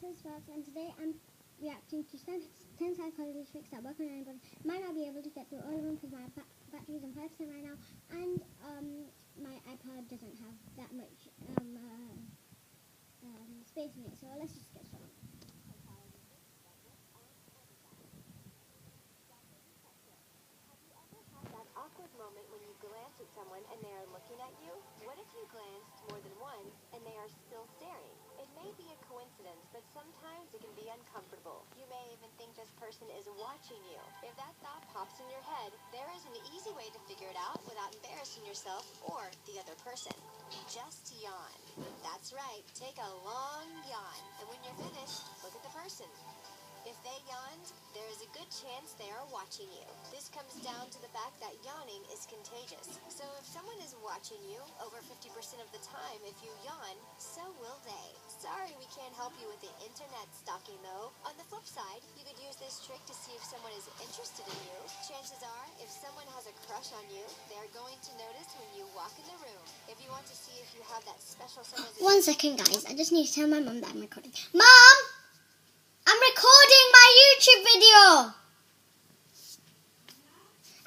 is Fox, and today I'm reacting to 10 psychology tricks that work on anybody. Might not be able to get through all of them because my battery is on 5% right now, and my iPad doesn't have that much space in it, so let's just get started. That awkward moment when you glance at someone and they are looking at you? What if you glanced more than once and they are still staring? It may be a coincidence, but sometimes it can be uncomfortable. You may even think this person is watching you. If that thought pops in your head, there is an easy way to figure it out without embarrassing yourself or the other person. Just yawn. That's right, take a long yawn. And when you're finished, look at the person. If they yawned, there is a good chance they are watching you. This comes down to the fact that yawning is contagious. So if someone is watching you, over 50% of the time, if you yawn, so will they. Sorry we can't help you with the internet stalking though. On the flip side, you could use this trick to see if someone is interested in you. Chances are, if someone has a crush on you, they are going to notice when you walk in the room. If you want to see if you have that special someone... 1 second, guys. I just need to tell my mum that I'm recording. Mom! I'm recording my YouTube video!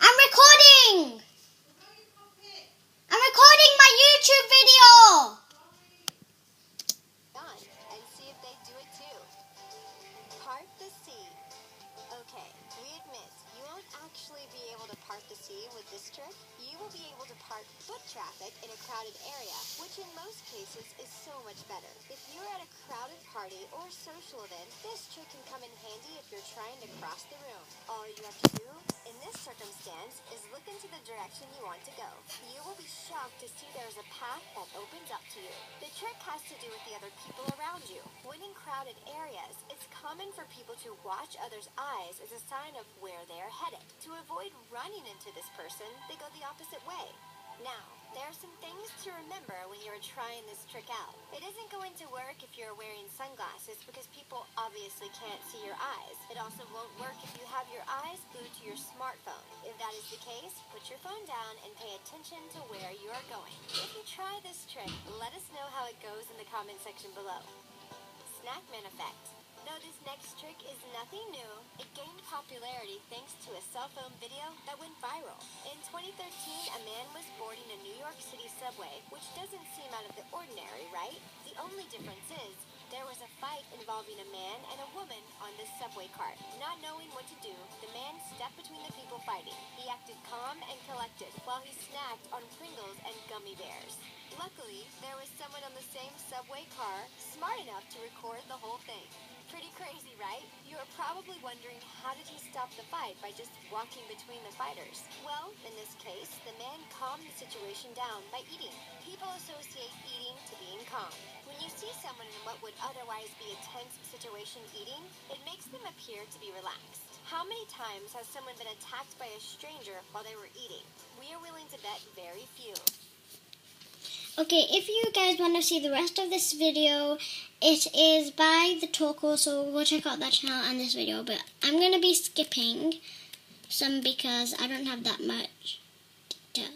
I'm recording! I'm recording my YouTube video! And see if they do it too. Part the sea. Okay, we admit, you won't actually be able to part the sea with this trick. You will be able to part foot traffic in a crowded area, which in most cases is so much better. If you're at a crowded party or social event, this trick can come in handy if you're trying to cross the room. All you have to do in this circumstance is look into the direction you want to go. You will be shocked to see there is a path that opens up to you. The trick has to do with the other people around you. When in crowded areas, it's common for people to watch others' eyes as a sign of where they are headed. To avoid running into this person, they go the opposite way. Now, there are some things to remember when you're trying this trick out. It isn't going to work if you're wearing sunglasses because people obviously can't see your eyes. It also won't work if you have your eyes glued to your smartphone. If that is the case, put your phone down and pay attention to where you are going. If you try this trick, let us know how it goes in the comment section below. Snackman effect. Though this next trick is nothing new, it gained popularity thanks to a cell phone video that went viral. In 2013, a man was boarding a New York City subway, which doesn't seem out of the ordinary, right? The only difference is, there was a fight involving a man and a woman on this subway cart. Not knowing what to do, the man stepped between the people fighting. He acted calm and collected while he snacked on Pringles and gummy bears. Luckily, there was someone on the same subway car smart enough to record the whole thing. Pretty crazy, right? You are probably wondering, how did he stop the fight by just walking between the fighters? Well, in this case, the man calmed the situation down by eating. People associate eating to being calm. When you see someone in what would otherwise be a tense situation eating, it makes them appear to be relaxed. How many times has someone been attacked by a stranger while they were eating? We are willing to bet very few. Okay, if you guys want to see the rest of this video, it is by the talko, so go check out that channel and this video. But I'm going to be skipping some because I don't have that much detail.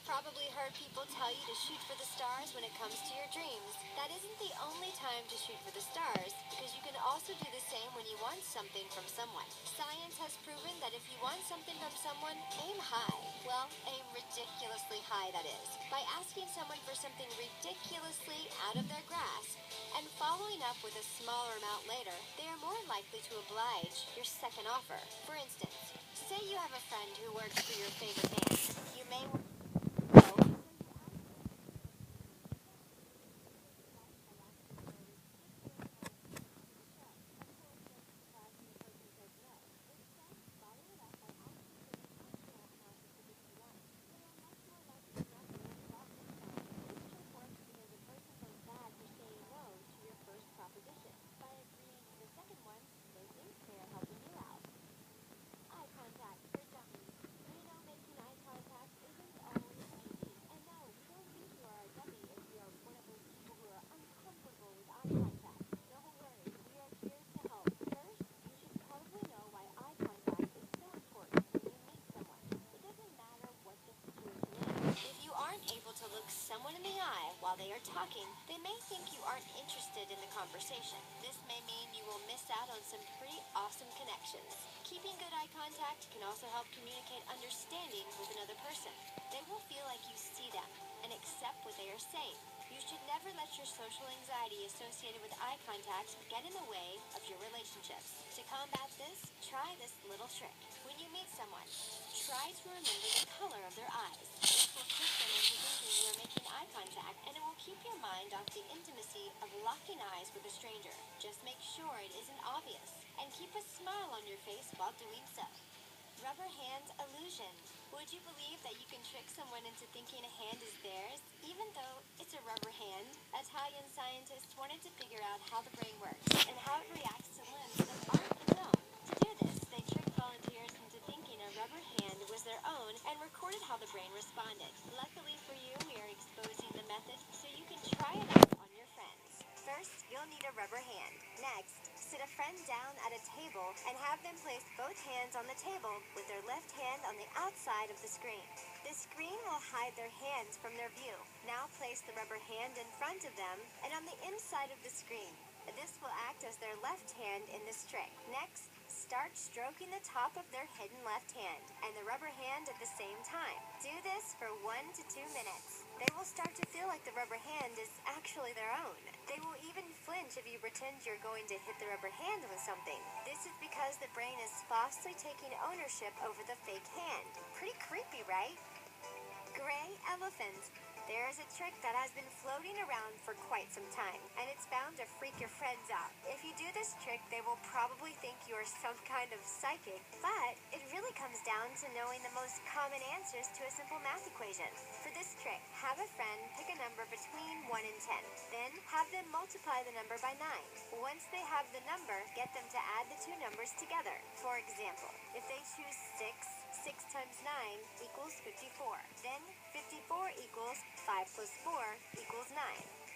Probably heard people tell you to shoot for the stars when it comes to your dreams. That isn't the only time to shoot for the stars, because you can also do the same when you want something from someone. Science has proven that if you want something from someone, aim high. Well, aim ridiculously high, that is. By asking someone for something ridiculously out of their grasp, and following up with a smaller amount later, they are more likely to oblige your second offer. For instance, say you have a friend who works for your favorite band. You may talking, they may think you aren't interested in the conversation. This may mean you will miss out on some pretty awesome connections. Keeping good eye contact can also help communicate understanding with another person. They will feel like you see them and accept what they are saying. You should never let your social anxiety associated with eye contact get in the way of your relationships. To combat this, try this little trick. When you meet someone, try to remember the color of their eyes. This will trick them into thinking you are making eye contact, and it will keep your mind off the intimacy of locking eyes with a stranger. Just make sure it isn't obvious, and keep a smile on your face while doing so. Rubber hand illusion. Would you believe that you can trick someone into thinking a hand is theirs, even though it's a rubber hand? Italian scientists wanted to figure out how the brain works and how it reacts to limbs that aren't its own. To do this, they tricked volunteers into thinking a rubber hand was their own and recorded how the brain responded. Luckily for you, we are exposing the method so you can try it out on your friends. First, you'll need a rubber hand. Next, sit a friend down at a table and have them place both hands on the table with their left hand on the outside of the screen. The screen will hide their hands from their view. Now place the rubber hand in front of them and on the inside of the screen. This will act as their left hand in this trick. Next, start stroking the top of their hidden left hand and the rubber hand at the same time. Do this for 1 to 2 minutes. They will start to feel like the rubber hand is actually their own. They will even flinch if you pretend you're going to hit the rubber hand with something. This is because the brain is falsely taking ownership over the fake hand. Pretty creepy, right? Gray elephant. There is a trick that has been floating around for quite some time, and it's bound to freak your friends out. If you do this trick, they will probably think you are some kind of psychic, but it really comes down to knowing the most common answers to a simple math equation. For this trick, have a friend pick a number between 1 and 10. Then have them multiply the number by 9. Once they have the number, get them to add the two numbers together. For example, if they choose 6, 6 times 9 equals 54. Then 54 equals 5 plus 4 equals 9.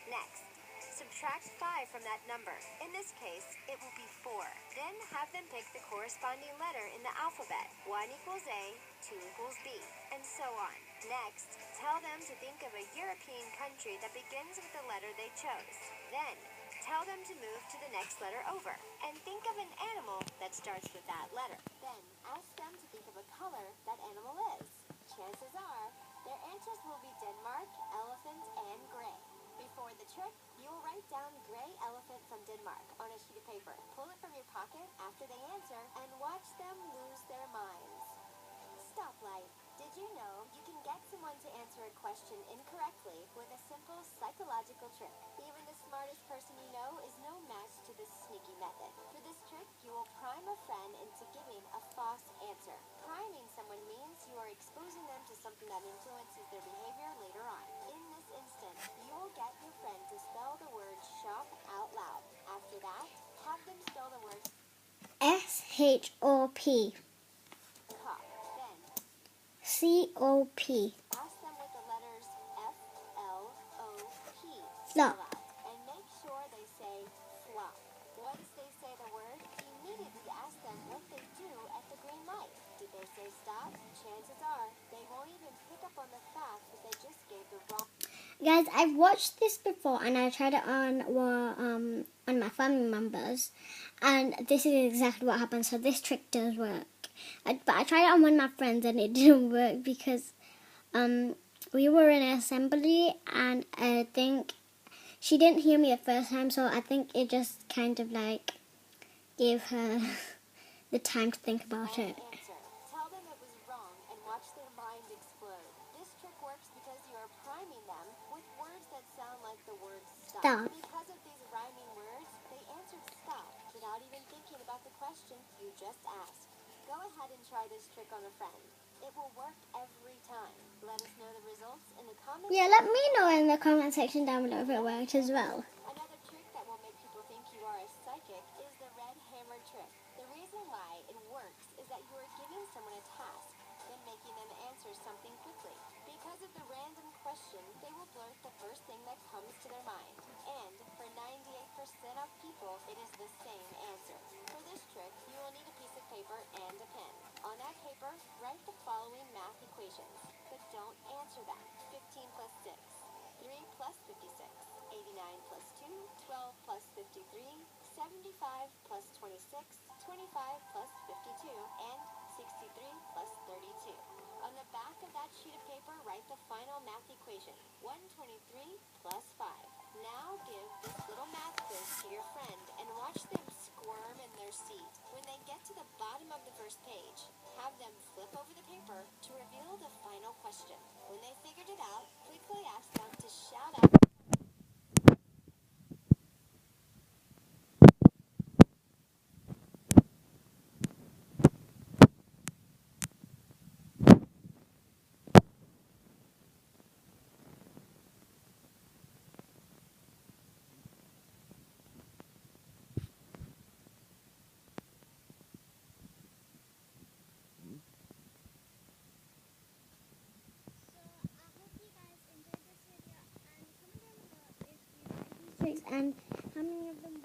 Next, subtract 5 from that number. In this case, it will be 4. Then have them pick the corresponding letter in the alphabet. 1 equals A, 2 equals B, and so on. Next, tell them to think of a European country that begins with the letter they chose. Then, tell them to move to the next letter over and think of an animal that starts with that letter. Then, ask them to think of a color that animal is. Chances are, their answers will be Denmark, elephant, and gray. Before the trick, you will write down gray elephant from Denmark on a sheet of paper. Pull it from your pocket after they answer and watch them lose their minds. Stoplight. Did you know you can get someone to answer a question incorrectly with a simple psychological trick? Even the smartest person you know is no match to this sneaky method. For this trick, you will prime a friend into giving a false answer. Priming someone means you are exposing them to something that influences their behavior later on. In this instance, you will get your friend to spell the word shop out loud. After that, have them spell the word SHOP. cop. Then, COP. ask them with the letters FLOP. Flop. And make sure they say flop. Once they say the word, immediately ask them what they do at the green light. Did they say stop? Chances are they won't even pick up on the fact that they just gave the wrong. Guys, I've watched this before and I tried it on my family members, and this is exactly what happened. So this trick does work. But I tried it on one of my friends and it didn't work because we were in an assembly and I think she didn't hear me the first time, so I think it just kind of like gave her the time to think about it. Answer. Tell them it was wrong and watch their minds explode. This trick works because you are priming them with words that sound like the word stop. Stop. Because of these rhyming words, they answered stop without even thinking about the question you just asked. Go ahead and try this trick on a friend. It will work every time. Let us know the results in the comments. Yeah, let me know in the comment section down below if it worked as well. Another trick that will make people think you are a psychic is the red hammer trick. The reason why it works is that you are giving someone a task, then making them answer something quickly. Because of the random question, they will blurt the first thing that comes to their mind. And for 98% of people, it is the same answer. For this trick, you will need a piece of paper and a pen. On that paper, write the following math equations, but don't answer them. 15 plus 6, 3 plus 56, plus 26, 25 plus 52, and 63 plus 32. On the back of that sheet of paper, write the final math equation, 123 plus 5. Now give this little math quiz to your friend and watch them squirm in their seat. When they get to the bottom of the first page, have them flip over the paper to reveal the final question. When they figured it out, quickly ask them to shout out. And how many of them